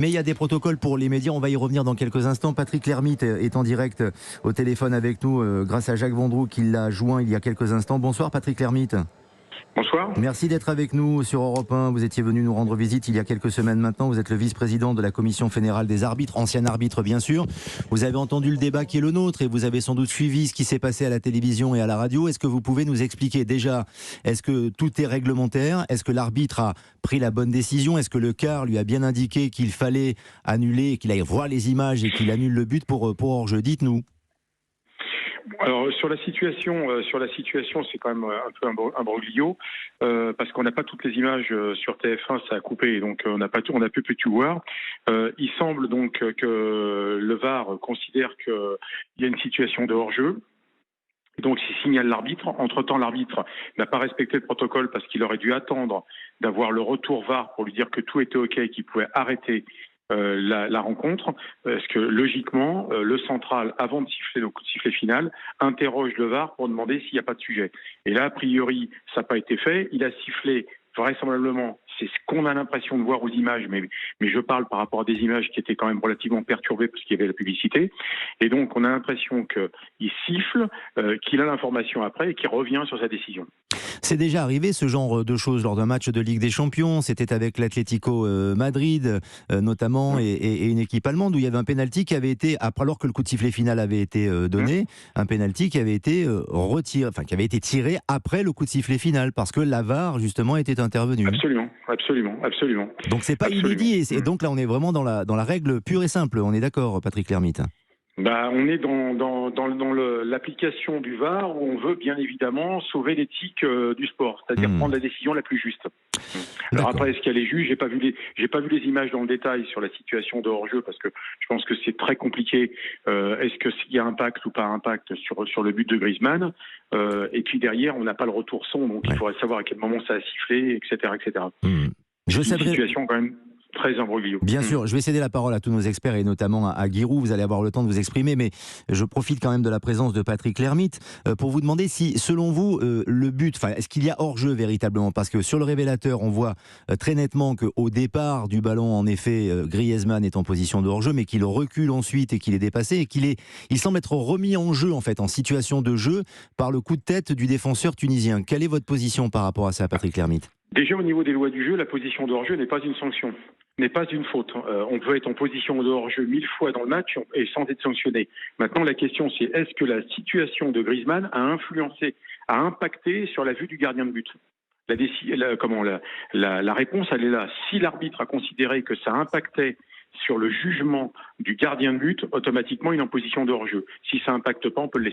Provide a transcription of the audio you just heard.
Mais il y a des protocoles pour les médias, on va y revenir dans quelques instants. Patrick Lhermitte est en direct au téléphone avec nous grâce à Jacques Vendroux qui l'a joint il y a quelques instants. Bonsoir Patrick Lhermitte. Bonsoir. Merci d'être avec nous sur Europe 1. Vous étiez venu nous rendre visite il y a quelques semaines maintenant. Vous êtes le vice-président de la Commission fédérale des arbitres, ancien arbitre bien sûr. Vous avez entendu le débat qui est le nôtre et vous avez sans doute suivi ce qui s'est passé à la télévision et à la radio. Est-ce que vous pouvez nous expliquer déjà, est-ce que tout est réglementaire? Est-ce que l'arbitre a pris la bonne décision? Est-ce que le CAR lui a bien indiqué qu'il fallait annuler, qu'il aille voir les images et qu'il annule le but pour hors-jeu? Dites-nous. Alors sur la situation, c'est quand même un peu un broglio parce qu'on n'a pas toutes les images sur TF1, ça a coupé, donc on n'a pas pu tout voir. Il semble donc que le VAR considère qu'il y a une situation de hors-jeu. Donc, il signale l'arbitre. Entre-temps, l'arbitre n'a pas respecté le protocole parce qu'il aurait dû attendre d'avoir le retour VAR pour lui dire que tout était OK et qu'il pouvait arrêter la rencontre. Parce que logiquement, le central, avant de siffler le coup de sifflet final, interroge le VAR pour demander s'il n'y a pas de sujet. Et là, a priori, ça n'a pas été fait. Il a sifflé vraisemblablement. C'est ce qu'on a l'impression de voir aux images, mais je parle par rapport à des images qui étaient quand même relativement perturbées parce qu'il y avait la publicité. Et donc, on a l'impression qu'il siffle, qu'il a l'information après et qu'il revient sur sa décision. C'est déjà arrivé ce genre de choses lors d'un match de Ligue des Champions. C'était avec l'Atlético Madrid notamment et une équipe allemande où il y avait un pénalty qui avait été, après alors que le coup de sifflet final avait été donné, un pénalty qui avait été retiré, enfin qui avait été tiré après le coup de sifflet final parce que la VAR justement était intervenue. Absolument. Donc c'est pas inédit et donc là on est vraiment dans la règle pure et simple. On est d'accord, Patrick Lhermitte? On est dans l'application du VAR où on veut bien évidemment sauver l'éthique du sport, c'est-à-dire prendre la décision la plus juste. Alors après, est-ce qu'il y a les juges? J'ai pas vu les images dans le détail sur la situation de hors-jeu parce que je pense que c'est très compliqué. Est-ce qu'il y a impact ou pas impact sur le but de Griezmann? Et puis derrière, on n'a pas le retour son, donc il faudrait savoir à quel moment ça a sifflé, etc., etc. Je C'est une situation quand même très imbroglio. Bien sûr, je vais céder la parole à tous nos experts et notamment à Giroud. Vous allez avoir le temps de vous exprimer, mais je profite quand même de la présence de Patrick Lhermitte pour vous demander si, selon vous, le but, est-ce qu'il y a hors-jeu véritablement? Parce que sur le révélateur, on voit très nettement qu'au départ du ballon, en effet, Griezmann est en position de hors-jeu, mais qu'il recule ensuite et qu'il est dépassé et il semble être remis en jeu, en fait, en situation de jeu par le coup de tête du défenseur tunisien. Quelle est votre position par rapport à ça, Patrick Lhermitte? Déjà, au niveau des lois du jeu, la position de hors-jeu n'est pas une sanction, n'est pas une faute. On peut être en position de hors-jeu 1000 fois dans le match et sans être sanctionné. Maintenant, la question, c'est est-ce que la situation de Griezmann a impacté sur la vue du gardien de but? La réponse, elle est là. Si l'arbitre a considéré que ça impactait sur le jugement du gardien de but, automatiquement, il est en position de hors-jeu. Si ça impacte pas, on peut le laisser.